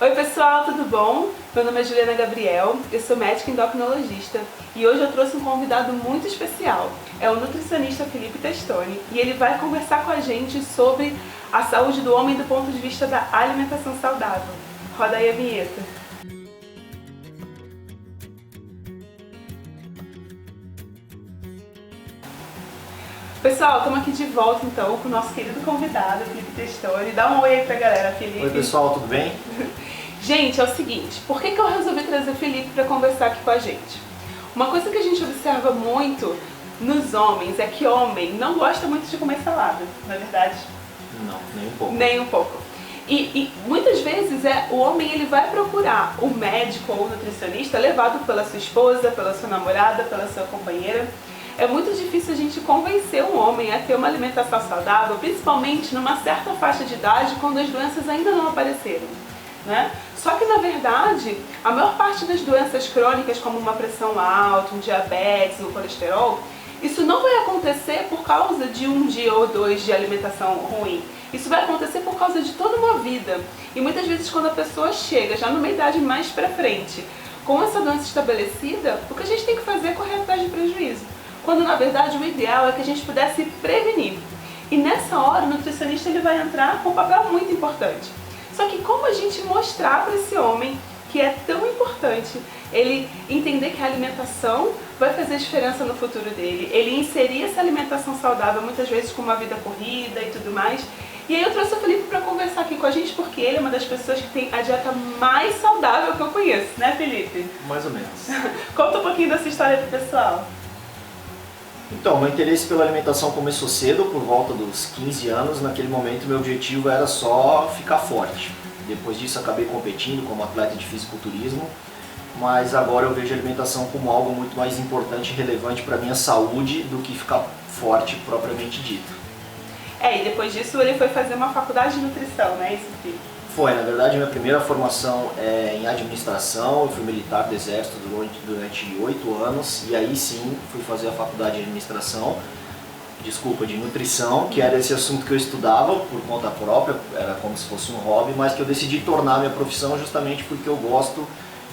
Oi pessoal, tudo bom? Meu nome é Juliana Gabriel, eu sou médica endocrinologista e hoje eu trouxe um convidado muito especial. É o nutricionista Felipe Testoni e ele vai conversar com a gente sobre a saúde do homem do ponto de vista da alimentação saudável. Roda aí a vinheta. Pessoal, estamos aqui de volta então com o nosso querido convidado, Felipe Testoni. Dá um oi aí pra galera, Felipe. Oi pessoal, tudo bem? Gente, é o seguinte, por que eu resolvi trazer o Felipe para conversar aqui com a gente? Uma coisa que a gente observa muito nos homens é que homem não gosta muito de comer salada, não é verdade? Não, nem um pouco. Nem um pouco. E muitas vezes o homem ele vai procurar o médico ou o nutricionista levado pela sua esposa, pela sua namorada, pela sua companheira. É muito difícil a gente convencer um homem a ter uma alimentação saudável, principalmente numa certa faixa de idade, quando as doenças ainda não apareceram, né? Só que, na verdade, a maior parte das doenças crônicas, como uma pressão alta, um diabetes, um colesterol, isso não vai acontecer por causa de um dia ou dois de alimentação ruim. Isso vai acontecer por causa de toda uma vida. E muitas vezes, quando a pessoa chega, já numa idade mais pra frente, com essa doença estabelecida, o que a gente tem que fazer é correr atrás de prejuízo. Quando, na verdade, o ideal é que a gente pudesse prevenir. E nessa hora, o nutricionista ele vai entrar com um papel muito importante. Só que como a gente mostrar para esse homem que é tão importante ele entender que a alimentação vai fazer diferença no futuro dele, ele inserir essa alimentação saudável muitas vezes com uma vida corrida e tudo mais. E aí eu trouxe o Felipe para conversar aqui com a gente porque ele é uma das pessoas que tem a dieta mais saudável que eu conheço, né, Felipe? Mais ou menos. Conta um pouquinho dessa história pro pessoal. Então, meu interesse pela alimentação começou cedo, por volta dos 15 anos. Naquele momento, meu objetivo era só ficar forte. Depois disso, acabei competindo como atleta de fisiculturismo, mas agora eu vejo a alimentação como algo muito mais importante e relevante para a minha saúde do que ficar forte propriamente dito. E depois disso ele foi fazer uma faculdade de nutrição, né, isso, Felipe? Foi, na verdade, minha primeira formação é em administração. Eu fui militar do Exército durante 8 anos e aí sim fui fazer a faculdade de administração, de nutrição, que era esse assunto que eu estudava por conta própria, era como se fosse um hobby, mas que eu decidi tornar minha profissão justamente porque eu gosto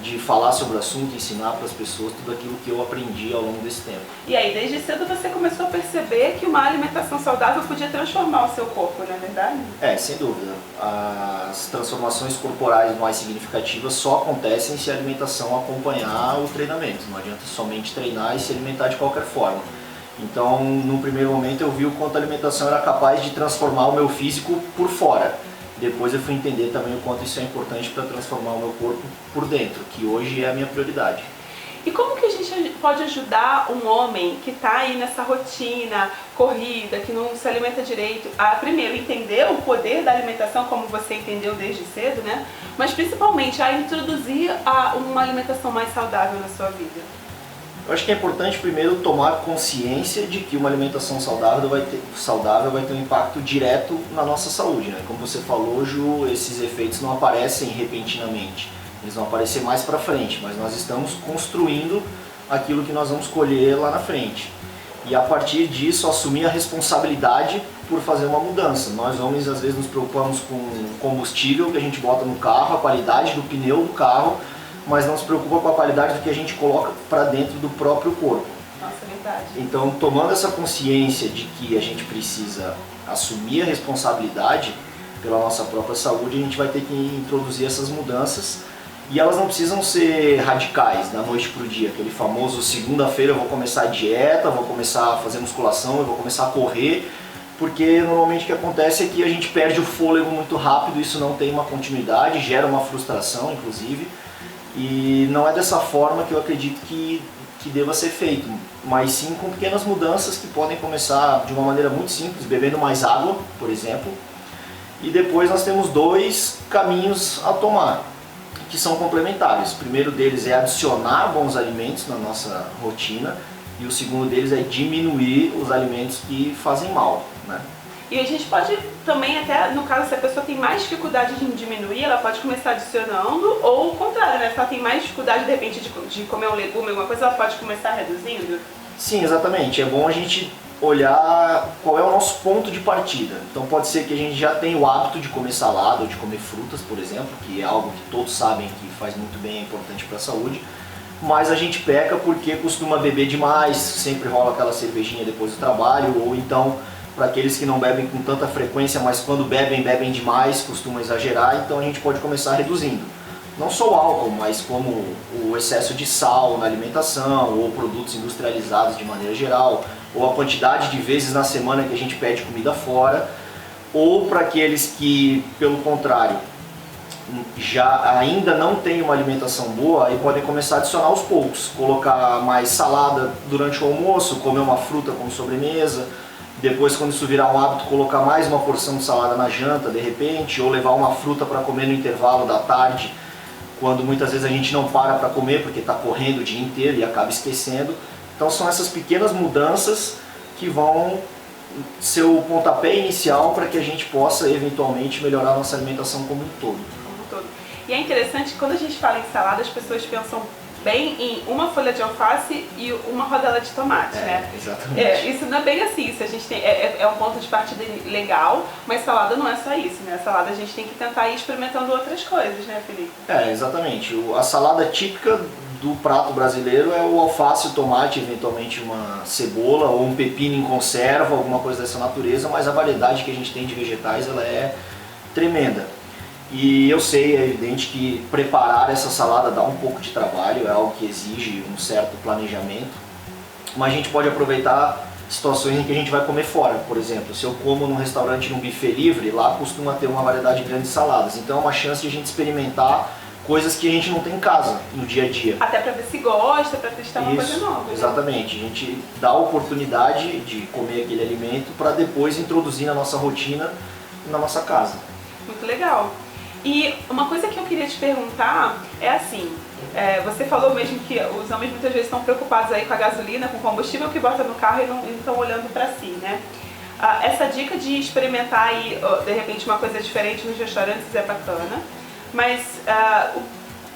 de falar sobre o assunto, ensinar para as pessoas tudo aquilo que eu aprendi ao longo desse tempo. E aí, desde cedo você começou a perceber que uma alimentação saudável podia transformar o seu corpo, não é verdade? Sem dúvida. As transformações corporais mais significativas só acontecem se a alimentação acompanhar o treinamento. Não adianta somente treinar e se alimentar de qualquer forma. Então, no primeiro momento eu vi o quanto a alimentação era capaz de transformar o meu físico por fora. Depois eu fui entender também o quanto isso é importante para transformar o meu corpo por dentro, que hoje é a minha prioridade. E como que a gente pode ajudar um homem que está aí nessa rotina, corrida, que não se alimenta direito, a primeiro entender o poder da alimentação, como você entendeu desde cedo, né? Mas principalmente a introduzir uma alimentação mais saudável na sua vida? Eu acho que é importante primeiro tomar consciência de que uma alimentação saudável vai ter um impacto direto na nossa saúde, né? Como você falou, Ju, esses efeitos não aparecem repentinamente, eles vão aparecer mais para frente, mas nós estamos construindo aquilo que nós vamos colher lá na frente. E a partir disso, assumir a responsabilidade por fazer uma mudança. Nós homens às vezes nos preocupamos com o combustível que a gente bota no carro, a qualidade do pneu do carro, mas não se preocupa com a qualidade do que a gente coloca para dentro do próprio corpo. Nossa, verdade. Então, tomando essa consciência de que a gente precisa assumir a responsabilidade pela nossa própria saúde, a gente vai ter que introduzir essas mudanças e elas não precisam ser radicais, da noite para o dia. Aquele famoso segunda-feira eu vou começar a dieta, vou começar a fazer musculação, eu vou começar a correr, porque normalmente o que acontece é que a gente perde o fôlego muito rápido, isso não tem uma continuidade, gera uma frustração, inclusive. E não é dessa forma que eu acredito que deva ser feito, mas sim com pequenas mudanças que podem começar de uma maneira muito simples, bebendo mais água, por exemplo. E depois nós temos 2 caminhos a tomar, que são complementares. O primeiro deles é adicionar bons alimentos na nossa rotina e o segundo deles é diminuir os alimentos que fazem mal, né? E a gente pode também, até no caso, se a pessoa tem mais dificuldade de diminuir, ela pode começar adicionando, ou o contrário, né? Se ela tem mais dificuldade, de repente, de comer um legume, alguma coisa, ela pode começar reduzindo? Sim, exatamente. É bom a gente olhar qual é o nosso ponto de partida. Então pode ser que a gente já tenha o hábito de comer salada ou de comer frutas, por exemplo, que é algo que todos sabem que faz muito bem, é importante para a saúde, mas a gente peca porque costuma beber demais, sempre rola aquela cervejinha depois do trabalho, ou então para aqueles que não bebem com tanta frequência, mas quando bebem, bebem demais, costumam exagerar, então a gente pode começar reduzindo. Não só o álcool, mas como o excesso de sal na alimentação, ou produtos industrializados de maneira geral, ou a quantidade de vezes na semana que a gente pede comida fora, ou para aqueles que, pelo contrário, já ainda não têm uma alimentação boa, aí podem começar a adicionar aos poucos, colocar mais salada durante o almoço, comer uma fruta como sobremesa, depois, quando isso virar um hábito, colocar mais uma porção de salada na janta, de repente, ou levar uma fruta para comer no intervalo da tarde, quando muitas vezes a gente não para comer porque está correndo o dia inteiro e acaba esquecendo. Então são essas pequenas mudanças que vão ser o pontapé inicial para que a gente possa eventualmente melhorar a nossa alimentação como um todo. E é interessante, quando a gente fala em salada, as pessoas pensam bem em uma folha de alface e uma rodela de tomate, né? Exatamente. Isso não é bem assim, se a gente tem, é um ponto de partida legal, mas salada não é só isso, né? A salada a gente tem que tentar ir experimentando outras coisas, né, Felipe? Exatamente. A salada típica do prato brasileiro é o alface, o tomate, eventualmente uma cebola ou um pepino em conserva, alguma coisa dessa natureza, mas a variedade que a gente tem de vegetais ela é tremenda. E eu sei, é evidente que preparar essa salada dá um pouco de trabalho, é algo que exige um certo planejamento, mas a gente pode aproveitar situações em que a gente vai comer fora. Por exemplo, se eu como num restaurante num buffet livre, lá costuma ter uma variedade grande de saladas, então é uma chance de a gente experimentar coisas que a gente não tem em casa, no dia a dia. Até para ver se gosta, para testar uma coisa nova. Exatamente, a gente dá a oportunidade de comer aquele alimento para depois introduzir na nossa rotina, na nossa casa. Muito legal. E uma coisa que eu queria te perguntar é assim, você falou mesmo que os homens muitas vezes estão preocupados aí com a gasolina, com o combustível que bota no carro e não estão olhando para si, né? Essa dica de experimentar aí, de repente, uma coisa diferente nos restaurantes é bacana, mas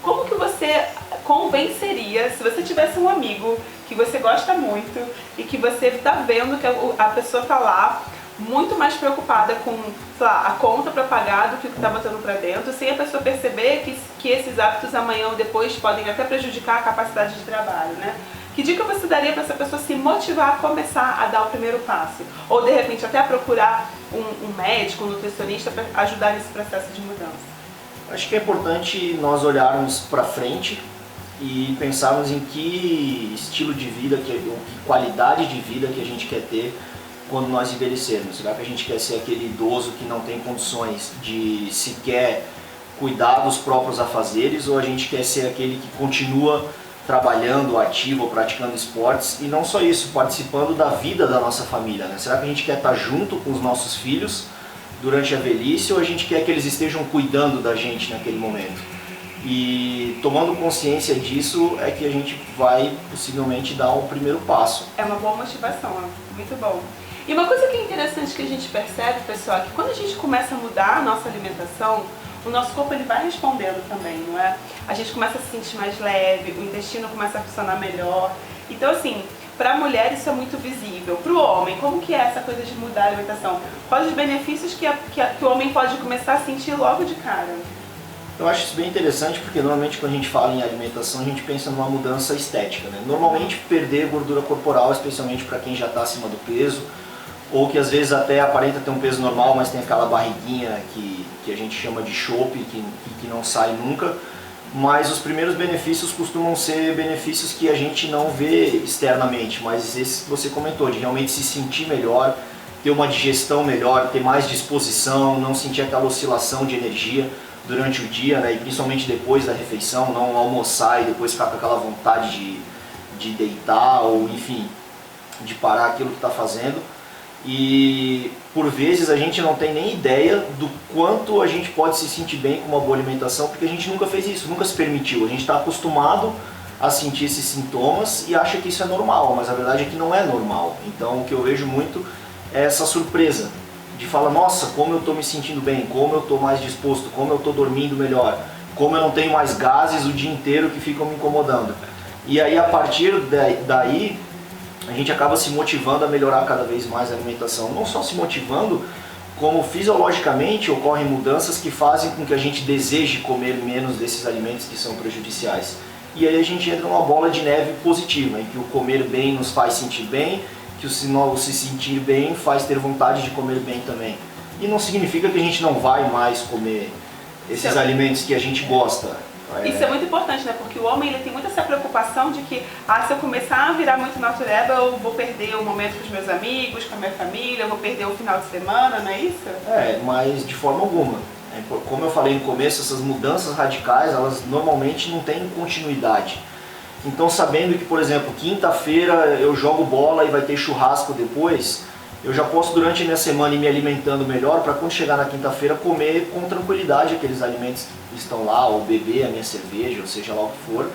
como que você convenceria, se você tivesse um amigo que você gosta muito e que você está vendo que a pessoa está lá muito mais preocupada com, sei lá, a conta para pagar do que o que está botando para dentro, sem a pessoa perceber que esses hábitos amanhã ou depois podem até prejudicar a capacidade de trabalho, né? Que dica você daria para essa pessoa se motivar a começar a dar o primeiro passo? Ou de repente até a procurar um médico, um nutricionista para ajudar nesse processo de mudança? Acho que é importante nós olharmos para frente e pensarmos em que estilo de vida, que qualidade de vida que a gente quer ter quando nós envelhecermos. Será que a gente quer ser aquele idoso que não tem condições de sequer cuidar dos próprios afazeres, ou a gente quer ser aquele que continua trabalhando, ativo, praticando esportes, e não só isso, participando da vida da nossa família, né? Será que a gente quer estar junto com os nossos filhos durante a velhice, ou a gente quer que eles estejam cuidando da gente naquele momento? E tomando consciência disso é que a gente vai possivelmente dar um primeiro passo. É uma boa motivação, muito bom. E uma coisa que é interessante que a gente percebe, pessoal, é que quando a gente começa a mudar a nossa alimentação, o nosso corpo ele vai respondendo também, não é? A gente começa a se sentir mais leve, o intestino começa a funcionar melhor. Então, assim, para a mulher isso é muito visível. Para o homem, como que é essa coisa de mudar a alimentação? Quais os benefícios que o homem pode começar a sentir logo de cara? Eu acho isso bem interessante porque normalmente quando a gente fala em alimentação a gente pensa numa mudança estética, né? Normalmente perder gordura corporal, especialmente para quem já está acima do peso, ou que às vezes até aparenta ter um peso normal, mas tem aquela barriguinha que a gente chama de chope, que não sai nunca. Mas os primeiros benefícios costumam ser benefícios que a gente não vê externamente, mas esse que você comentou, de realmente se sentir melhor, ter uma digestão melhor, ter mais disposição, não sentir aquela oscilação de energia durante o dia, né? E principalmente depois da refeição, não almoçar e depois ficar com aquela vontade de deitar ou enfim, de parar aquilo que está fazendo. E por vezes a gente não tem nem ideia do quanto a gente pode se sentir bem com uma boa alimentação, porque a gente nunca fez isso, nunca se permitiu. A gente está acostumado a sentir esses sintomas e acha que isso é normal, mas a verdade é que não é normal. Então o que eu vejo muito é essa surpresa de falar, nossa, como eu estou me sentindo bem, como eu estou mais disposto, como eu estou dormindo melhor, como eu não tenho mais gases o dia inteiro que ficam me incomodando. E aí a partir daí a gente acaba se motivando a melhorar cada vez mais a alimentação. Não só se motivando, como fisiologicamente ocorrem mudanças que fazem com que a gente deseje comer menos desses alimentos que são prejudiciais. E aí a gente entra numa bola de neve positiva, em que o comer bem nos faz sentir bem, que o se sentir bem faz ter vontade de comer bem também. E não significa que a gente não vai mais comer esses alimentos que a gente gosta. Isso é muito importante, né? Porque o homem ele tem muito essa preocupação de que se eu começar a virar muito natureba, eu vou perder o momento com os meus amigos, com a minha família, eu vou perder o final de semana, não é isso? Mas de forma alguma. Como eu falei no começo, essas mudanças radicais, elas normalmente não têm continuidade. Então, sabendo que, por exemplo, quinta-feira eu jogo bola e vai ter churrasco depois, eu já posso durante a minha semana ir me alimentando melhor para quando chegar na quinta-feira comer com tranquilidade aqueles alimentos que estão lá, ou beber a minha cerveja, ou seja lá o que for,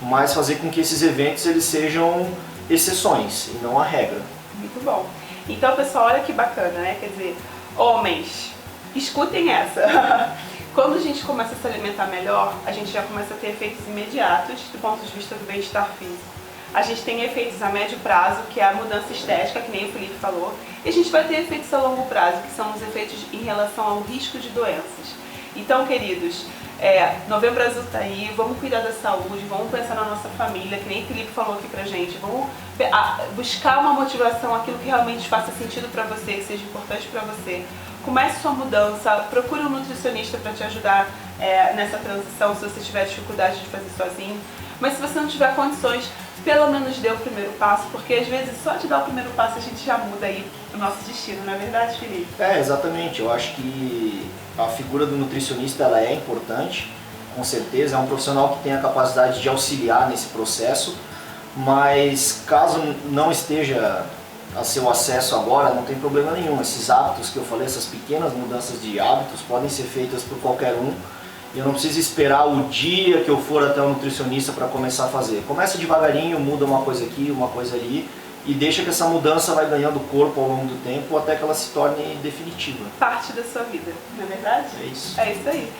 mas fazer com que esses eventos eles sejam exceções e não a regra. Muito bom. Então, pessoal, olha que bacana, né? Quer dizer, homens, escutem essa. Quando a gente começa a se alimentar melhor, a gente já começa a ter efeitos imediatos do ponto de vista do bem-estar físico. A gente tem efeitos a médio prazo, que é a mudança estética, que nem o Felipe falou, e a gente vai ter efeitos a longo prazo, que são os efeitos em relação ao risco de doenças. Então, queridos, Novembro Azul está aí, vamos cuidar da saúde, vamos pensar na nossa família, que nem o Felipe falou aqui pra gente, vamos buscar uma motivação, aquilo que realmente faça sentido para você, que seja importante para você. Comece sua mudança, procure um nutricionista para te ajudar nessa transição, se você tiver dificuldade de fazer sozinho. Mas se você não tiver condições, pelo menos dê o primeiro passo, porque às vezes só de dar o primeiro passo a gente já muda aí o nosso destino, não é verdade, Felipe? Exatamente. Eu acho que a figura do nutricionista ela é importante, com certeza. É um profissional que tem a capacidade de auxiliar nesse processo, mas caso não esteja a seu acesso agora, não tem problema nenhum. Esses hábitos que eu falei, essas pequenas mudanças de hábitos podem ser feitas por qualquer um. Eu não preciso esperar o dia que eu for até o nutricionista para começar a fazer. Começa devagarinho, muda uma coisa aqui, uma coisa ali e deixa que essa mudança vai ganhando corpo ao longo do tempo até que ela se torne definitiva. Parte da sua vida, não é verdade? É isso. É isso aí.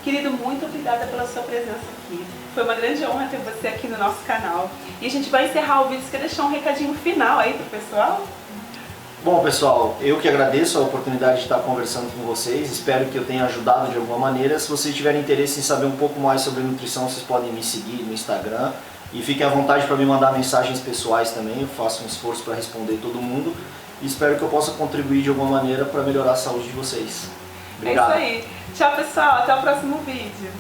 Querido, muito obrigada pela sua presença aqui. Foi uma grande honra ter você aqui no nosso canal. E a gente vai encerrar o vídeo. Você quer deixar um recadinho final aí pro pessoal? Bom, pessoal, eu que agradeço a oportunidade de estar conversando com vocês, espero que eu tenha ajudado de alguma maneira. Se vocês tiverem interesse em saber um pouco mais sobre nutrição, vocês podem me seguir no Instagram e fiquem à vontade para me mandar mensagens pessoais também, eu faço um esforço para responder todo mundo e espero que eu possa contribuir de alguma maneira para melhorar a saúde de vocês. Obrigado. É isso aí. Tchau, pessoal, até o próximo vídeo.